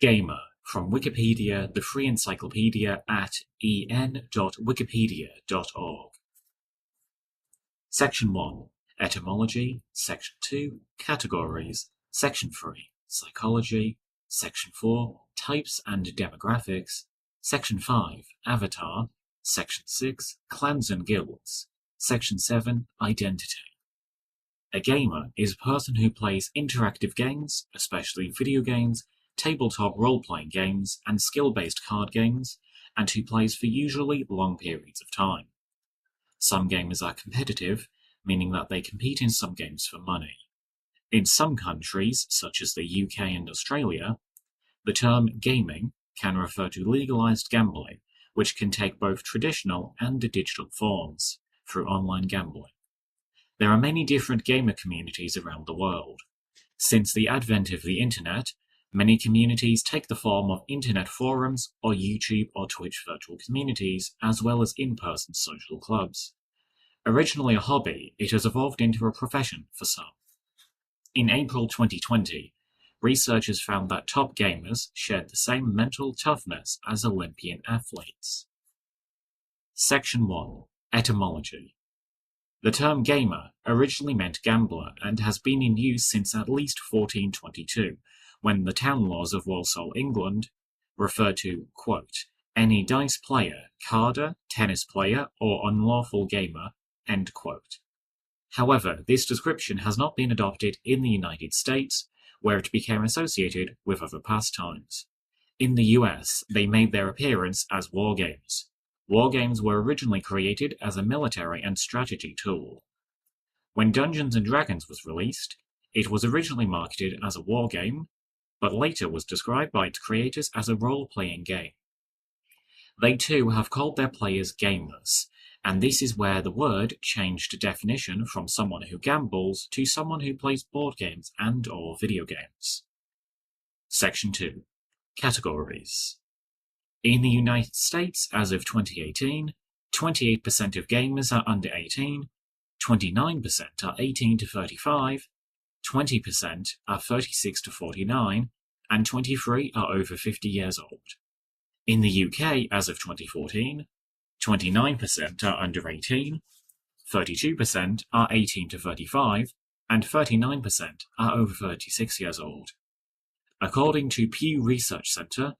Gamer, from Wikipedia, the free encyclopedia at en.wikipedia.org. Section 1. Etymology. Section 2. Categories. Section 3. Psychology. Section 4. Types and demographics. Section 5. Avatar. Section 6. Clans and guilds. Section 7. Identity. A gamer is a person who plays interactive games, especially video games, tabletop role-playing games, and skill-based card games, and who plays for usually long periods of time. Some gamers are competitive, meaning that they compete in some games for money. In some countries, such as the UK and Australia, the term gaming can refer to legalized gambling, which can take both traditional and digital forms through online gambling. There are many different gamer communities around the world. Since the advent of the internet, many communities take the form of internet forums or YouTube or Twitch virtual communities, as well as in-person social clubs. Originally a hobby, it has evolved into a profession for some. In April 2020, researchers found that top gamers shared the same mental toughness as Olympian athletes. Section 1. Etymology. The term gamer originally meant gambler and has been in use since at least 1422, when the town laws of Walsall, England, referred to, quote, any dice player, carder, tennis player, or unlawful gamer, end quote. However, this description has not been adopted in the United States, where it became associated with other pastimes. In the US, they made their appearance as wargames. Wargames were originally created as a military and strategy tool. When Dungeons & Dragons was released, it was originally marketed as a wargame, but later was described by its creators as a role-playing game. They too have called their players gamers, and this is where the word changed definition from someone who gambles to someone who plays board games and/or video games. Section 2. Categories. In the United States, as of 2018, 28% of gamers are under 18, 29% are 18 to 35, 20% are 36 to 49, and 23 are over 50 years old. In the UK, as of 2014, 29% are under 18, 32% are 18 to 35, and 39% are over 36 years old. According to Pew Research Center,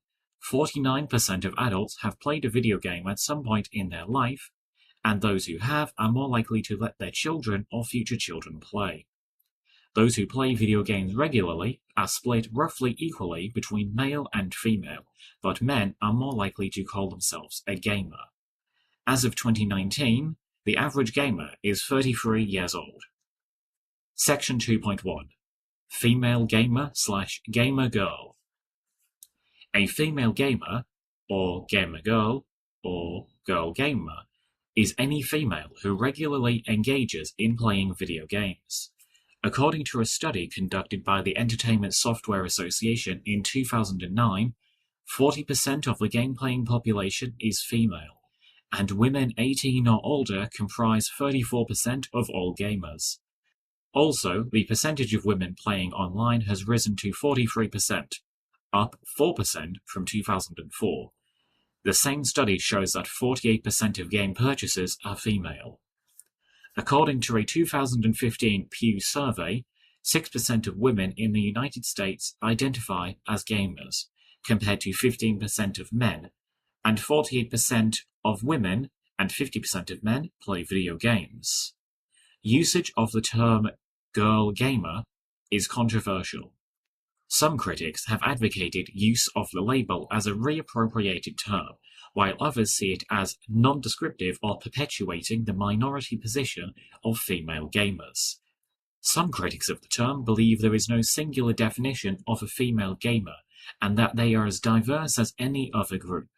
49% of adults have played a video game at some point in their life, and those who have are more likely to let their children or future children play. Those who play video games regularly are split roughly equally between male and female, but men are more likely to call themselves a gamer. As of 2019, the average gamer is 33 years old. Section 2.1. Female gamer/gamer girl. A female gamer, or gamer girl, or girl gamer, is any female who regularly engages in playing video games. According to a study conducted by the Entertainment Software Association in 2009, 40% of the game-playing population is female, and women 18 or older comprise 34% of all gamers. Also, the percentage of women playing online has risen to 43%, up 4% from 2004. The same study shows that 48% of game purchasers are female. According to a 2015 Pew survey, 6% of women in the United States identify as gamers, compared to 15% of men, and 48% of women and 50% of men play video games. Usage of the term girl gamer is controversial. Some critics have advocated use of the label as a reappropriated term, while others see it as non-descriptive or perpetuating the minority position of female gamers. Some critics of the term believe there is no singular definition of a female gamer, and that they are as diverse as any other group.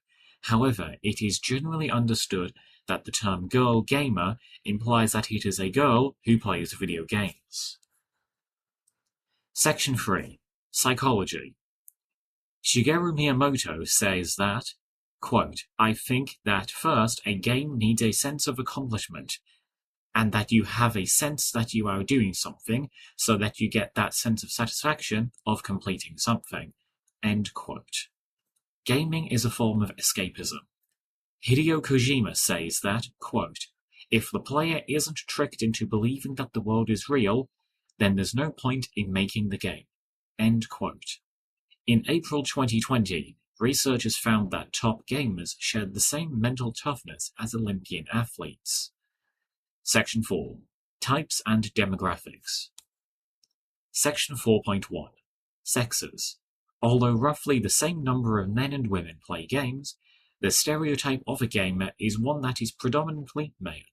However, it is generally understood that the term girl gamer implies that it is a girl who plays video games. Section 3. Psychology. Shigeru Miyamoto says that, quote, I think that first a game needs a sense of accomplishment, and that you have a sense that you are doing something, so that you get that sense of satisfaction of completing something, End quote. Gaming is a form of escapism. Hideo Kojima says that, quote, if the player isn't tricked into believing that the world is real, then there's no point in making the game. End quote. In April 2020, researchers found that top gamers shared the same mental toughness as Olympian athletes. Section 4. Types and Demographics. Section 4.1. Sexes. Although roughly the same number of men and women play games, the stereotype of a gamer is one that is predominantly male.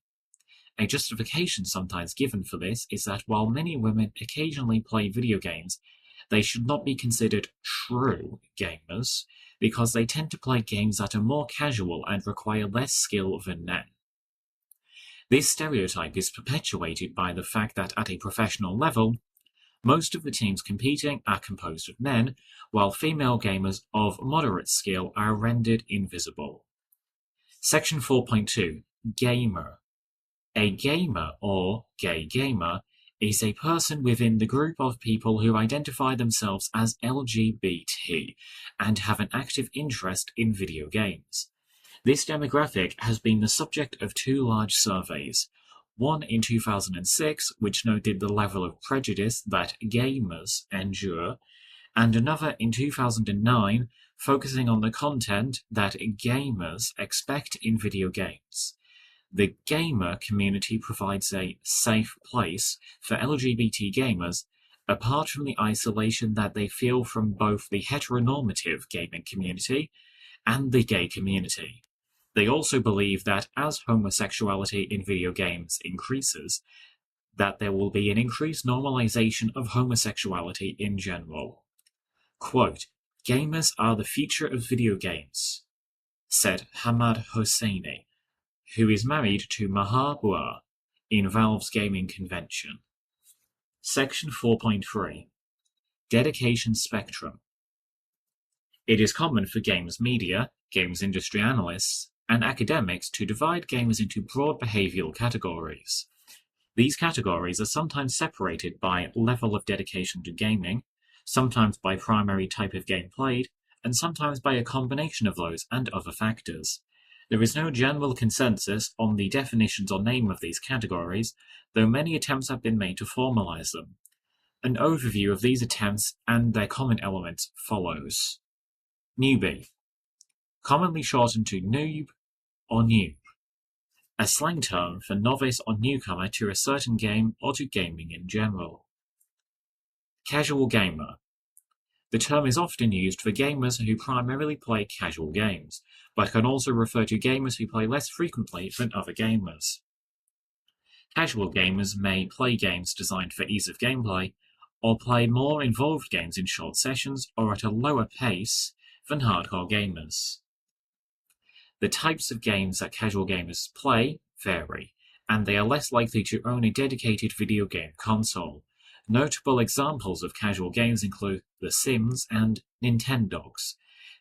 A justification sometimes given for this is that while many women occasionally play video games, they should not be considered true gamers because they tend to play games that are more casual and require less skill than men. This stereotype is perpetuated by the fact that at a professional level, most of the teams competing are composed of men, while female gamers of moderate skill are rendered invisible. Section 4.2. Gamer. A gamer, or gay gamer, is a person within the group of people who identify themselves as LGBT and have an active interest in video games. This demographic has been the subject of two large surveys, one in 2006, which noted the level of prejudice that gamers endure, and another in 2009, focusing on the content that gamers expect in video games. The gamer community provides a safe place for LGBT gamers, apart from the isolation that they feel from both the heteronormative gaming community and the gay community. They also believe that as homosexuality in video games increases, that there will be an increased normalization of homosexuality in general. Quote, gamers are the future of video games, said Hamad Hosseini, who is married to Mahar Bua in Valve's gaming convention. Section 4.3. Dedication Spectrum. It is common for games media, games industry analysts, and academics to divide gamers into broad behavioral categories. These categories are sometimes separated by level of dedication to gaming, sometimes by primary type of game played, and sometimes by a combination of those and other factors. There is no general consensus on the definitions or name of these categories, though many attempts have been made to formalize them. An overview of these attempts and their common elements follows. Newbie. Commonly shortened to noob or noob. A slang term for novice or newcomer to a certain game or to gaming in general. Casual gamer. The term is often used for gamers who primarily play casual games, but can also refer to gamers who play less frequently than other gamers. Casual gamers may play games designed for ease of gameplay, or play more involved games in short sessions or at a lower pace than hardcore gamers. The types of games that casual gamers play vary, and they are less likely to own a dedicated video game console. Notable examples of casual games include The Sims and Nintendogs.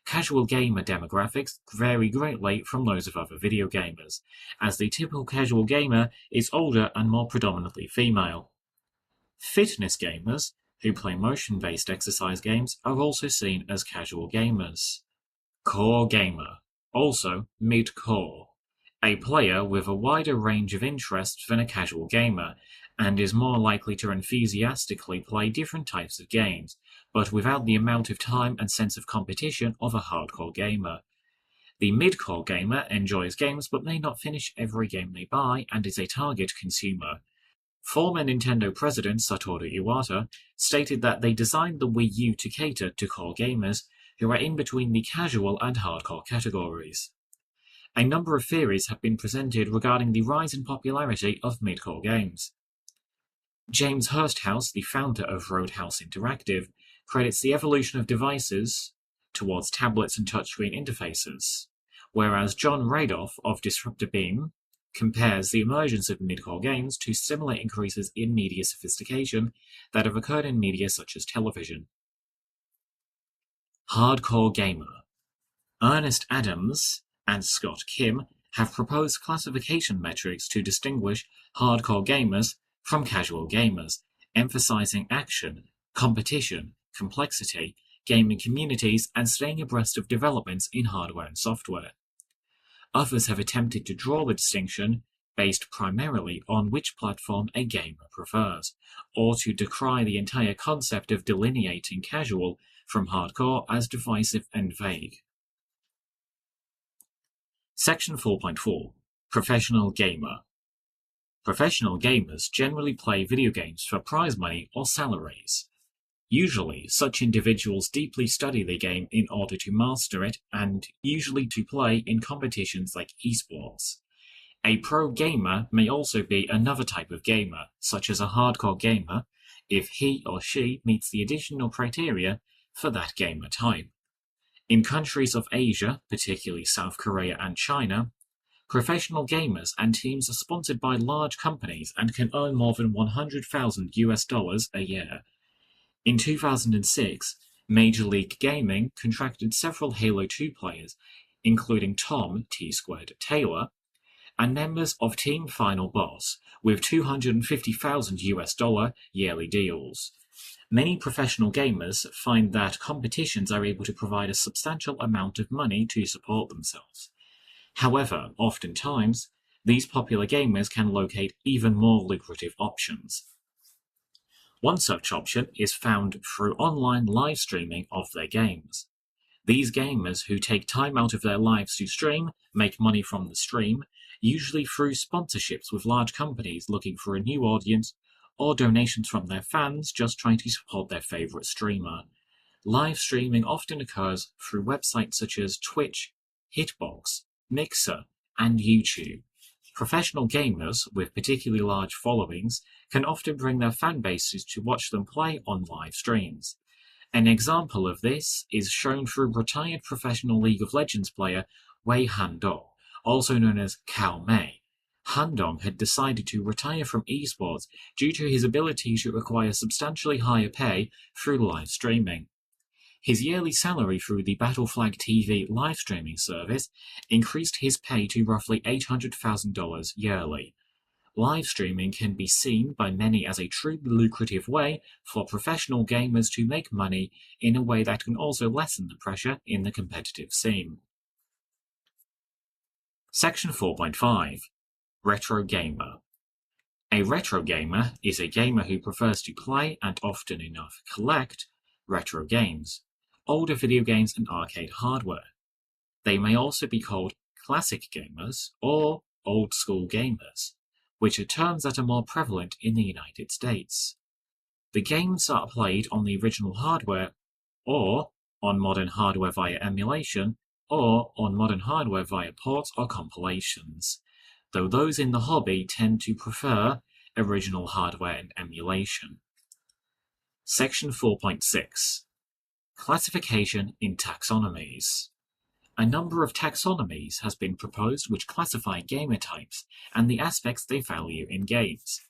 Casual gamer demographics vary greatly from those of other video gamers, as the typical casual gamer is older and more predominantly female. Fitness gamers, who play motion-based exercise games, are also seen as casual gamers. Core gamer, also mid-core, a player with a wider range of interests than a casual gamer, and is more likely to enthusiastically play different types of games, but without the amount of time and sense of competition of a hardcore gamer. The mid-core gamer enjoys games but may not finish every game they buy and is a target consumer. Former Nintendo president Satoru Iwata stated that they designed the Wii U to cater to core gamers who are in between the casual and hardcore categories. A number of theories have been presented regarding the rise in popularity of mid-core games. James Hursthouse, the founder of Roadhouse Interactive, credits the evolution of devices towards tablets and touchscreen interfaces, whereas John Radoff of Disruptor Beam compares the emergence of mid-core games to similar increases in media sophistication that have occurred in media such as television. Hardcore gamer. Ernest Adams and Scott Kim have proposed classification metrics to distinguish hardcore gamers from casual gamers, emphasizing action, competition, complexity, gaming communities, and staying abreast of developments in hardware and software. Others have attempted to draw the distinction based primarily on which platform a gamer prefers, or to decry the entire concept of delineating casual from hardcore as divisive and vague. Section 4.4 Professional Gamer. Professional gamers generally play video games for prize money or salaries. Usually, such individuals deeply study the game in order to master it and usually to play in competitions like esports. A pro gamer may also be another type of gamer, such as a hardcore gamer, if he or she meets the additional criteria for that gamer type. In countries of Asia, particularly South Korea and China, professional gamers and teams are sponsored by large companies and can earn more than $100,000 a year. In 2006, Major League Gaming contracted several Halo 2 players, including Tom T. Taylor, and members of Team Final Boss, with $250,000 yearly deals. Many professional gamers find that competitions are able to provide a substantial amount of money to support themselves. However, oftentimes, these popular gamers can locate even more lucrative options. One such option is found through online live streaming of their games. These gamers who take time out of their lives to stream make money from the stream, usually through sponsorships with large companies looking for a new audience or donations from their fans just trying to support their favorite streamer. Live streaming often occurs through websites such as Twitch, Hitbox, Mixer, and YouTube. Professional gamers with particularly large followings can often bring their fan bases to watch them play on live streams. An example of this is shown through retired professional League of Legends player Wei Handong, also known as Cao Mei. Handong had decided to retire from esports due to his ability to acquire substantially higher pay through live streaming. His yearly salary through the Battleflag TV live streaming service increased his pay to roughly $800,000 yearly. Live streaming can be seen by many as a truly lucrative way for professional gamers to make money in a way that can also lessen the pressure in the competitive scene. Section 4.5 Retro Gamer. A retro gamer is a gamer who prefers to play, and often enough collect, retro games, older video games and arcade hardware. They may also be called classic gamers or old school gamers, which are terms that are more prevalent in the United States. The games are played on the original hardware or on modern hardware via emulation or on modern hardware via ports or compilations, though those in the hobby tend to prefer original hardware and emulation. Section 4.6 Classification in Taxonomies. A number of taxonomies has been proposed which classify gamer types and the aspects they value in games.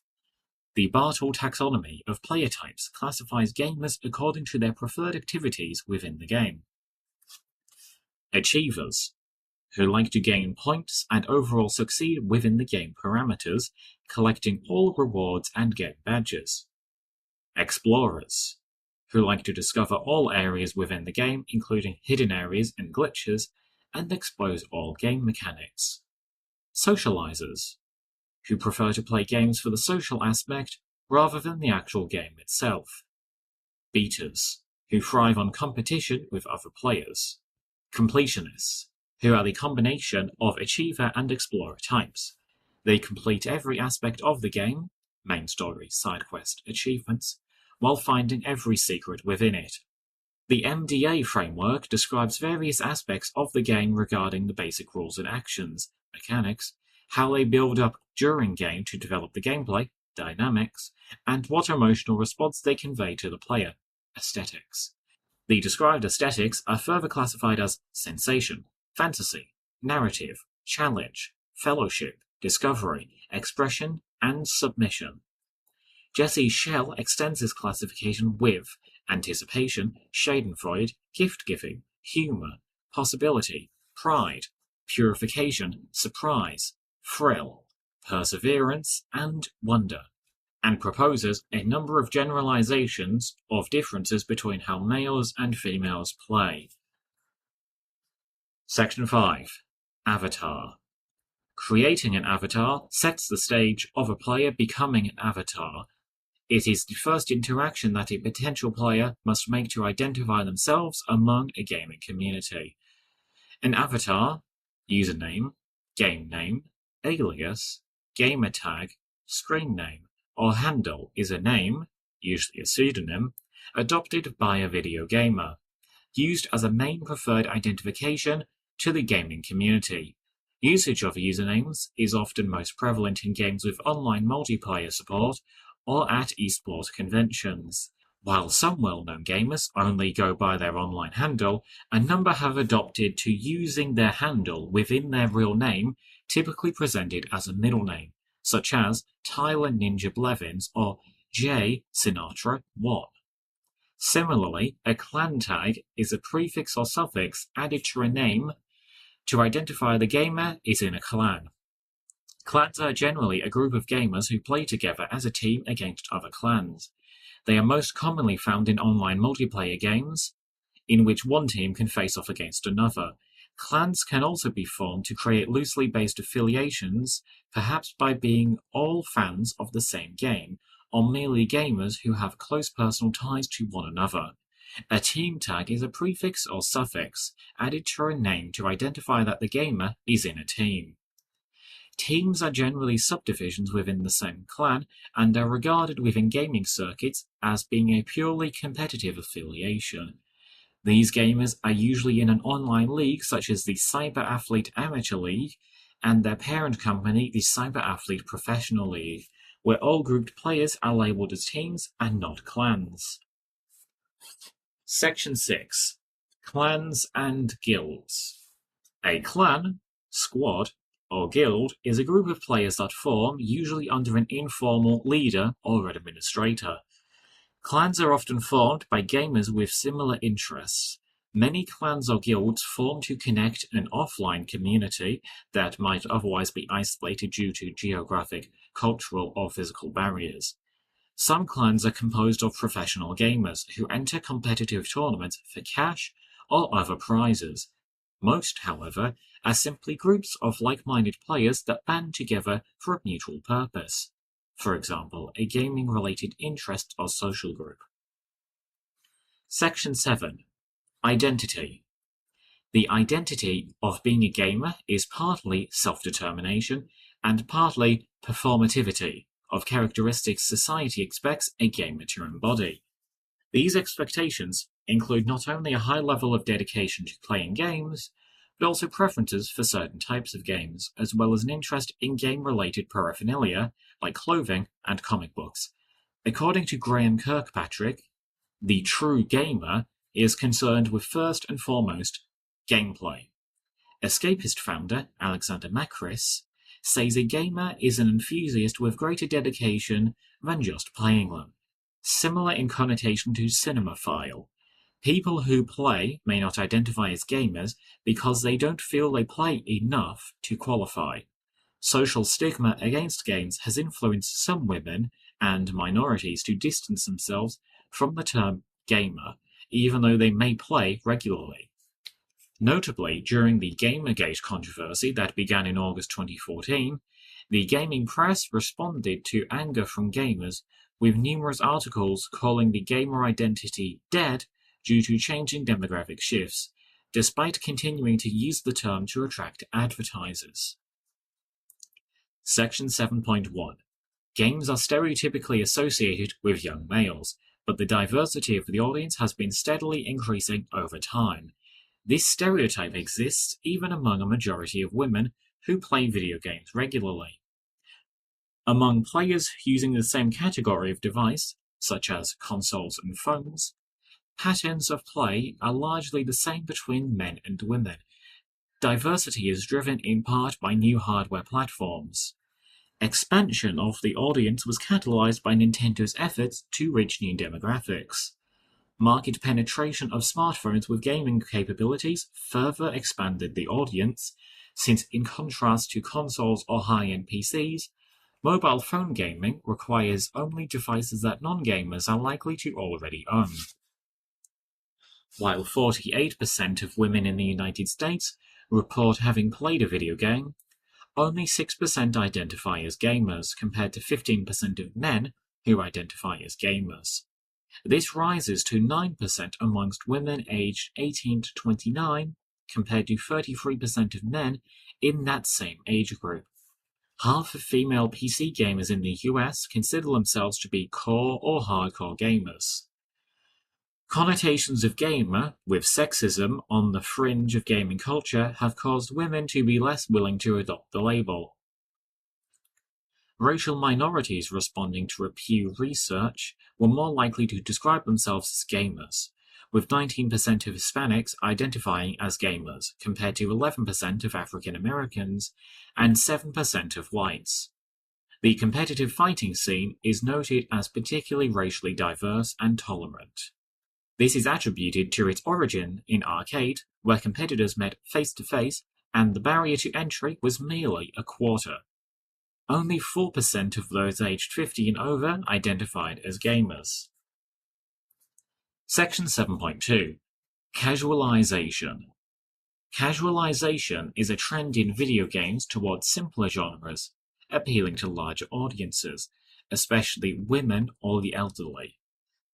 The Bartle taxonomy of player types classifies gamers according to their preferred activities within the game. Achievers, who like to gain points and overall succeed within the game parameters, collecting all rewards and get badges. Explorers, who like to discover all areas within the game, including hidden areas and glitches, and expose all game mechanics. Socializers, who prefer to play games for the social aspect rather than the actual game itself. Beaters, who thrive on competition with other players. Completionists, who are the combination of achiever and explorer types. They complete every aspect of the game, main story, side quest, achievements, while finding every secret within it. The MDA framework describes various aspects of the game regarding the basic rules and actions, mechanics, how they build up during game to develop the gameplay, dynamics, and what emotional response they convey to the player, aesthetics. The described aesthetics are further classified as sensation, fantasy, narrative, challenge, fellowship, discovery, expression, and submission. Jesse Schell extends his classification with anticipation, schadenfreude, gift-giving, humor, possibility, pride, purification, surprise, thrill, perseverance, and wonder. and proposes a number of generalizations of differences between how males and females play. Section 5. Avatar. Creating an avatar sets the stage of a player becoming an avatar. It is the first interaction that a potential player must make to identify themselves among a gaming community. An avatar, username, game name, alias, gamer tag, screen name, or handle is a name, usually a pseudonym, adopted by a video gamer, used as a main preferred identification to the gaming community. Usage of usernames is often most prevalent in games with online multiplayer support or at esports conventions. While some well-known gamers only go by their online handle, a number have adopted to using their handle within their real name, typically presented as a middle name, such as Tyler Ninja Blevins or J Sinatra 1. Similarly, a clan tag is a prefix or suffix added to a name to identify the gamer is in a clan. Clans are generally a group of gamers who play together as a team against other clans. They are most commonly found in online multiplayer games, in which one team can face off against another. Clans can also be formed to create loosely based affiliations, perhaps by being all fans of the same game, or merely gamers who have close personal ties to one another. A team tag is a prefix or suffix added to a name to identify that the gamer is in a team. Teams are generally subdivisions within the same clan and are regarded within gaming circuits as being a purely competitive affiliation. These gamers are usually in an online league such as the Cyber Athlete Amateur League and their parent company, the Cyber Athlete Professional League, where all grouped players are labeled as teams and not clans. Section 6. Clans and Guilds. A clan, squad, or guild is a group of players that form, usually under an informal leader or administrator. Clans are often formed by gamers with similar interests. Many clans or guilds form to connect an offline community that might otherwise be isolated due to geographic, cultural, or physical barriers. Some clans are composed of professional gamers who enter competitive tournaments for cash or other prizes. Most, however, are simply groups of like-minded players that band together for a mutual purpose. For example, a gaming-related interest or social group. Section 7. Identity. The identity of being a gamer is partly self-determination and partly performativity of characteristics society expects a gamer to embody. These expectations include not only a high level of dedication to playing games, but also preferences for certain types of games, as well as an interest in game-related paraphernalia like clothing and comic books. According to Graham Kirkpatrick, the true gamer is concerned with first and foremost gameplay. Escapist founder Alexander Macris says a gamer is an enthusiast with greater dedication than just playing them. Similar in connotation to cinemaphile. People who play may not identify as gamers because they don't feel they play enough to qualify. Social stigma against games has influenced some women and minorities to distance themselves from the term gamer, even though they may play regularly. Notably, during the Gamergate controversy that began in August 2014, the gaming press responded to anger from gamers with numerous articles calling the gamer identity dead due to changing demographic shifts, despite continuing to use the term to attract advertisers. Section 7.1. Games are stereotypically associated with young males, but the diversity of the audience has been steadily increasing over time. This stereotype exists even among a majority of women who play video games regularly. Among players using the same category of device, such as consoles and phones, patterns of play are largely the same between men and women. Diversity is driven in part by new hardware platforms. Expansion of the audience was catalyzed by Nintendo's efforts to reach new demographics. Market penetration of smartphones with gaming capabilities further expanded the audience, since in contrast to consoles or high-end PCs, Mobile phone gaming requires only devices that non-gamers are likely to already own. While 48% of women in the United States report having played a video game, only 6% identify as gamers compared to 15% of men who identify as gamers. This rises to 9% amongst women aged 18 to 29 compared to 33% of men in that same age group. Half of female PC gamers in the US consider themselves to be core or hardcore gamers. Connotations of gamer with sexism on the fringe of gaming culture have caused women to be less willing to adopt the label. Racial minorities responding to a Pew research were more likely to describe themselves as gamers, with 19% of Hispanics identifying as gamers compared to 11% of African Americans and 7% of whites. The competitive fighting scene is noted as particularly racially diverse and tolerant. This is attributed to its origin in arcade, where competitors met face-to-face and the barrier to entry was merely a quarter. Only 4% of those aged 50 and over identified as gamers. Section 7.2. Casualization. Casualization is a trend in video games towards simpler genres, appealing to larger audiences, especially women or the elderly.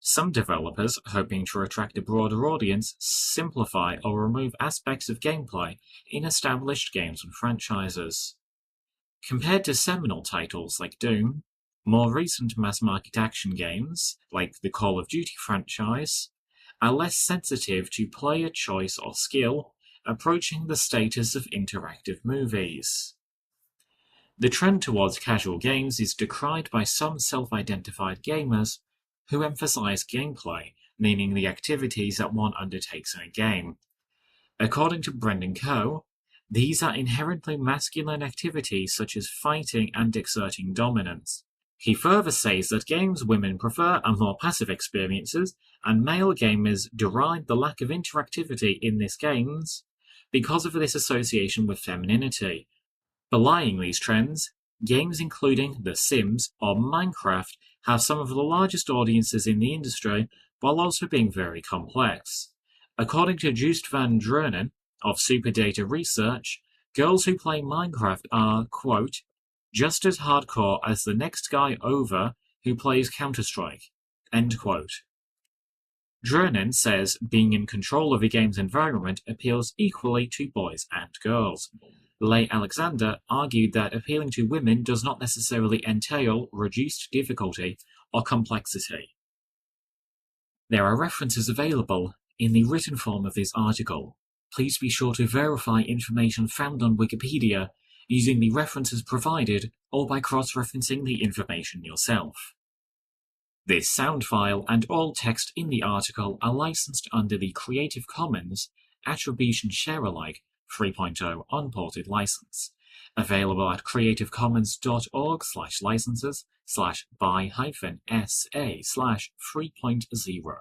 Some developers, hoping to attract a broader audience, simplify or remove aspects of gameplay in established games and franchises. Compared to seminal titles like Doom, more recent mass-market action games, like the Call of Duty franchise, are less sensitive to player choice or skill, approaching the status of interactive movies. The trend towards casual games is decried by some self-identified gamers who emphasize gameplay, meaning the activities that one undertakes in a game. According to Brendan Coe, these are inherently masculine activities such as fighting and exerting dominance. He further says that games women prefer are more passive experiences, and male gamers deride the lack of interactivity in these games because of this association with femininity. Belying these trends, games including The Sims or Minecraft have some of the largest audiences in the industry while also being very complex. According to Joost van Dreunen of Superdata Research, girls who play Minecraft are, quote, just as hardcore as the next guy over who plays Counter-Strike, end quote. Dreunen says being in control of a game's environment appeals equally to boys and girls. Leigh Alexander argued that appealing to women does not necessarily entail reduced difficulty or complexity. There are references available in the written form of this article. Please be sure to verify information found on Wikipedia using the references provided or by cross-referencing the information yourself. This sound file and all text in the article are licensed under the Creative Commons Attribution Share-alike 3.0 unported license, available at creativecommons.org/licenses/by-sa/3.0.